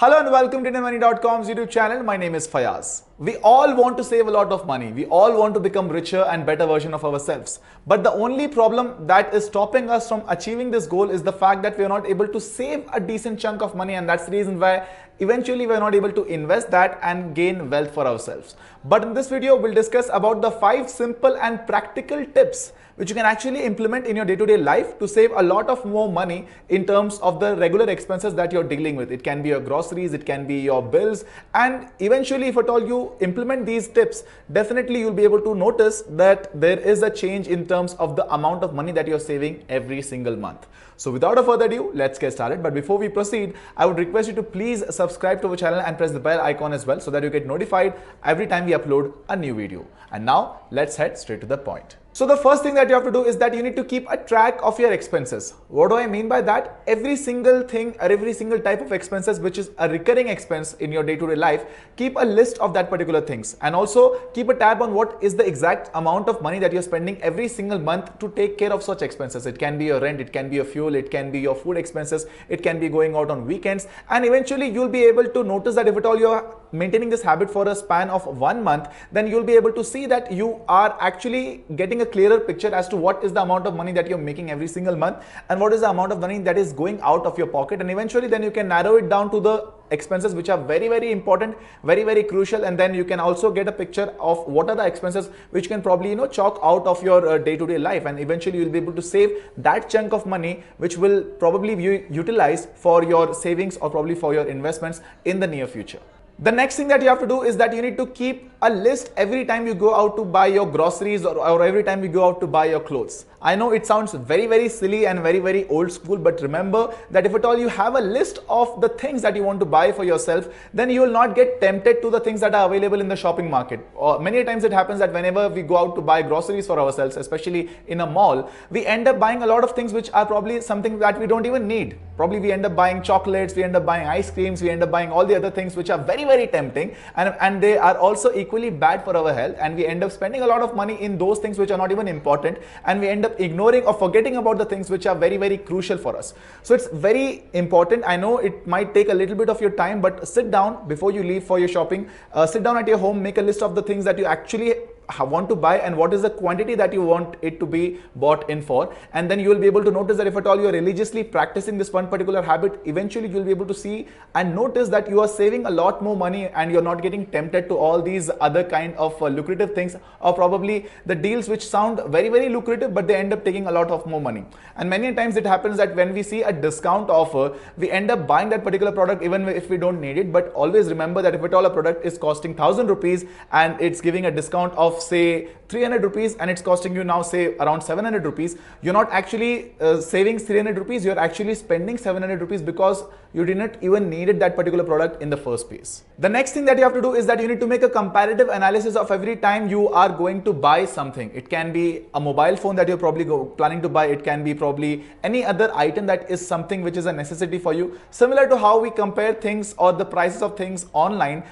Hello and welcome to IndianMoney.com's YouTube channel. My name is Fayaz. We all want to save a lot of money. We all want to become richer and better version of ourselves. But the only problem that is stopping us from achieving this goal is the fact that we are not able to save a decent chunk of money, and that's the reason why eventually we are not able to invest that and gain wealth for ourselves. But in this video, we'll discuss about the 5 simple and practical tips which you can actually implement in your day-to-day life to save a lot of more money in terms of the regular expenses that you're dealing with. It can be your groceries, it can be your bills, and eventually if at all you implement these tips, definitely you'll be able to notice that there is a change in terms of the amount of money that you're saving every single month. So without a further ado, let's get started. But before we proceed, I would request you to please subscribe to our channel and press the bell icon as well so that you get notified every time we upload a new video. And now let's head straight to the point. So the first thing that you have to do is that you need to keep a track of your expenses. What do I mean by that? Every single thing or every single type of expenses which is a recurring expense in your day-to-day life, keep a list of that particular things, and also keep a tab on what is the exact amount of money that you're spending every single month to take care of such expenses. It can be your rent, it can be your fuel, it can be your food expenses, it can be going out on weekends, and eventually you'll be able to notice that if at all you're maintaining this habit for a span of 1 month, then you'll be able to see that you are actually getting a clearer picture as to what is the amount of money that you're making every single month and what is the amount of money that is going out of your pocket, and eventually then you can narrow it down to the expenses which are very important, very crucial, and then you can also get a picture of what are the expenses which can probably chalk out of your day-to-day life, and eventually you'll be able to save that chunk of money which will probably be utilized for your savings or probably for your investments in the near future. The next thing that you have to do is that you need to keep a list every time you go out to buy your groceries or every time you go out to buy your clothes. I know it sounds very silly and very old school, but remember that if at all you have a list of the things that you want to buy for yourself, then you will not get tempted to the things that are available in the shopping market. Or many times it happens that whenever we go out to buy groceries for ourselves, especially in a mall, we end up buying a lot of things which are probably something that we don't even need. Probably we end up buying chocolates, we end up buying ice creams, we end up buying all the other things which are very tempting, and they are also equally bad for our health, and we end up spending a lot of money in those things which are not even important, and we end up ignoring or forgetting about the things which are very crucial for us. So it's very important. I know it might take a little bit of your time, but sit down before you leave for your shopping. Sit down at your home, make a list of the things that you actually want to buy and what is the quantity that you want it to be bought in for, and then you will be able to notice that if at all you are religiously practicing this one particular habit, eventually you will be able to see and notice that you are saving a lot more money and you're not getting tempted to all these other kind of lucrative things, or probably the deals which sound very lucrative but they end up taking a lot of more money. And many times it happens that when we see a discount offer, we end up buying that particular product even if we don't need it. But always remember that if at all a product is costing 1,000 rupees and it's giving a discount of say 300 rupees and it's costing you now say around 700 rupees, you're not actually saving 300 rupees, you're actually spending 700 rupees because you didn't even needed that particular product in the first place. The next thing that you have to do is that you need to make a comparative analysis of every time you are going to buy something. It can be a mobile phone that you're probably planning to buy, it can be probably any other item that is something which is a necessity for you. Similar to how we compare things or the prices of things online,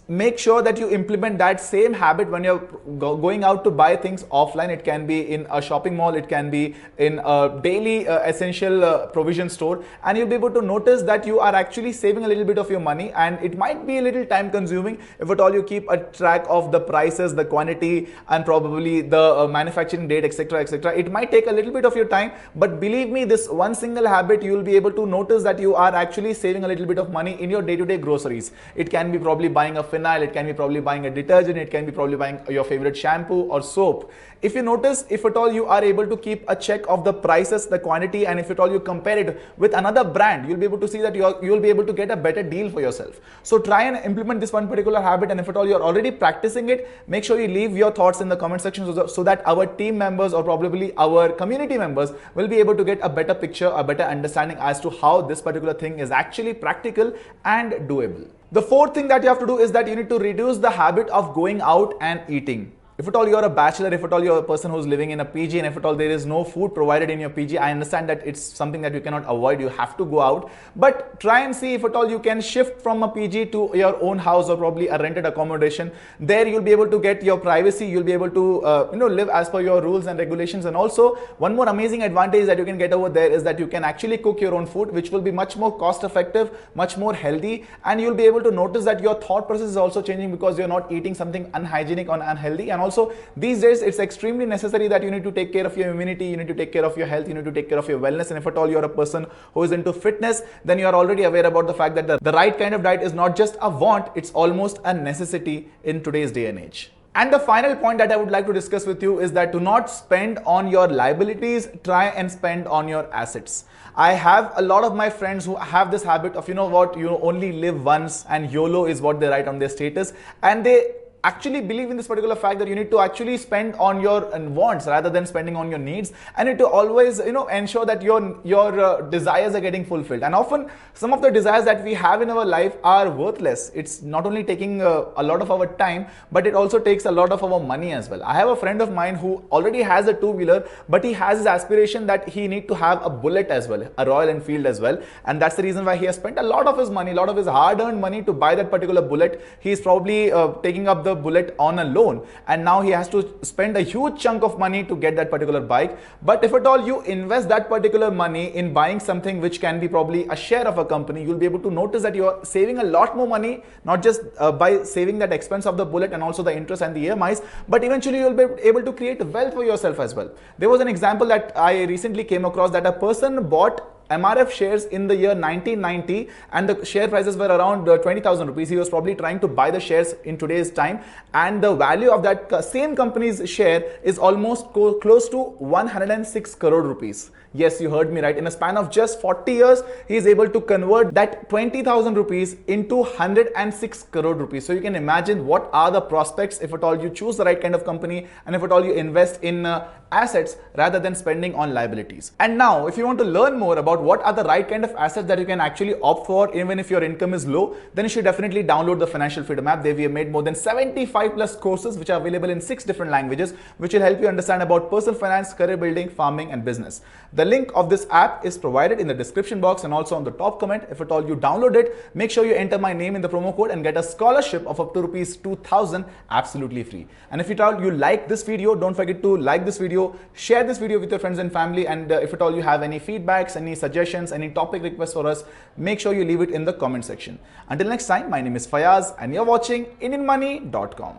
make sure that you implement that same habit when you're going out to buy things offline. It can be in a shopping mall, it can be in a daily essential provision store, and you'll be able to notice that you are actually saving a little bit of your money, and it might be a little time consuming if at all you keep a track of the prices, the quantity, and probably the manufacturing date, etc. It might take a little bit of your time, but believe me, this one single habit, you will be able to notice that you are actually saving a little bit of money in your day-to-day groceries. It can be probably buying a phenol, it can be probably buying a detergent, it can be probably buying your favorite shampoo or soap. If you notice, if at all you are able to keep a check of the prices, the quantity, and if at all you compare it with another brand, you'll be able to see that you will be able to get a better deal for yourself. So try and implement this one particular habit, and if at all you're already practicing it, make sure you leave your thoughts in the comment section so that our team members or probably our community members will be able to get a better picture, a better understanding as to how this particular thing is actually practical and doable. The fourth thing that you have to do is that you need to reduce the habit of going out and eating. If at all you're a bachelor, if at all you're a person who's living in a PG, and if at all there is no food provided in your PG, I understand that it's something that you cannot avoid, you have to go out, but try and see if at all you can shift from a PG to your own house or probably a rented accommodation. There you'll be able to get your privacy, you'll be able to live as per your rules and regulations. And also one more amazing advantage that you can get over there is that you can actually cook your own food, which will be much more cost effective, much more healthy, and you'll be able to notice that your thought process is also changing because you're not eating something unhygienic or unhealthy. And also these days it's extremely necessary that you need to take care of your immunity, you need to take care of your health, you need to take care of your wellness. And if at all you're a person who is into fitness, then you are already aware about the fact that the right kind of diet is not just a want, it's almost a necessity in today's day and age. And the final point that I would like to discuss with you is that do not spend on your liabilities, try and spend on your assets. I have a lot of my friends who have this habit of, you only live once, and YOLO is what they write on their status, and they actually believe in this particular fact that you need to actually spend on your wants rather than spending on your needs, and you need to always ensure that your desires are getting fulfilled. And often some of the desires that we have in our life are worthless. It's not only taking a lot of our time, but it also takes a lot of our money as well. I have a friend of mine who already has a two-wheeler, but he has his aspiration that he need to have a Bullet as well, a Royal Enfield as well, and that's the reason why he has spent a lot of his money, a lot of his hard-earned money to buy that particular Bullet. He is probably taking up the Bullet on a loan, and now he has to spend a huge chunk of money to get that particular bike. But if at all you invest that particular money in buying something which can be probably a share of a company, you'll be able to notice that you're saving a lot more money, not just by saving that expense of the Bullet and also the interest and the EMIs, but eventually you'll be able to create wealth for yourself as well. There was an example that I recently came across, that a person bought MRF shares in the year 1990, and the share prices were around 20,000 rupees. He was probably trying to buy the shares in today's time, and the value of that same company's share is almost close to 106 crore rupees. Yes, you heard me right. In a span of just 40 years, he is able to convert that 20,000 rupees into 106 crore rupees. So you can imagine what are the prospects if at all you choose the right kind of company, and if at all you invest in assets rather than spending on liabilities. And now, if you want to learn more about what are the right kind of assets that you can actually opt for even if your income is low, then you should definitely download the Financial Freedom app. There we have made more than 75 plus courses which are available in 6 different languages, which will help you understand about personal finance, career building, farming and business. The link of this app is provided in the description box and also on the top comment. If at all you download it, make sure you enter my name in the promo code and get a scholarship of up to rupees 2,000 absolutely free. And if at all you like this video, don't forget to like this video, share this video with your friends and family, and if at all you have any feedbacks, any suggestions, any topic requests for us, make sure you leave it in the comment section. Until next time, my name is Fayaz and you're watching IndianMoney.com.